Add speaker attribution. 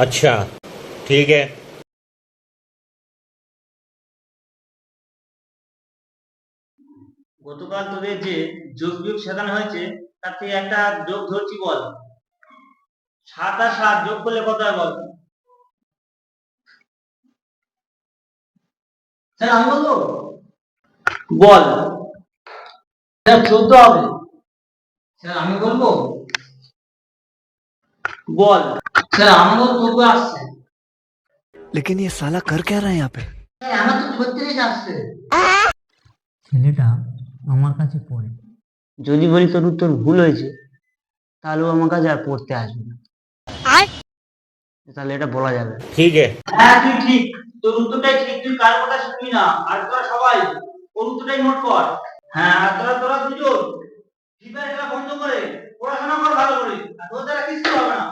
Speaker 1: अच्छा ठीक है।
Speaker 2: গতকাল তোদের যে যোগ বিয়োগ শেখানো হয়েছে তার থেকে একটা যোগ ধরছি বল। ৭ আর ৭ যোগ করলে কত হয় বল?
Speaker 3: স্যার আমি বলবো।
Speaker 2: বল।
Speaker 3: স্যার ১৪ হবে। স্যার আমি বলবো।
Speaker 2: বল।
Speaker 3: স্যার আমারও ১৪ আসছে।
Speaker 4: लेकिन ये साला कर क्या रहा है यहाँ पे?
Speaker 3: স্যার আমার তো ৩৬ আসছে।
Speaker 5: ছেলেটা আমার কাছে পড়ে।
Speaker 2: যদি বলি তোর উত্তর ভুল হয়েছে তাহলে আমার কাছে আর পড়তে আসবে না, তাহলে এটা বলা যাবে।
Speaker 1: ठीक है।
Speaker 2: হ্যাঁ তুই ঠিক, তোর উত্তরটাই ঠিক, তুই কার কথা শুনবি না। আর তোরা সবাই ওর উত্তরটাই নোট কর। হ্যাঁ আর তোরা তোরা দুজন ফ্রি ফায়ার খেলা বন্ধ করে পড়াশোনা কর ভালো করে, আর তোর দ্বারা কিছু হবে না।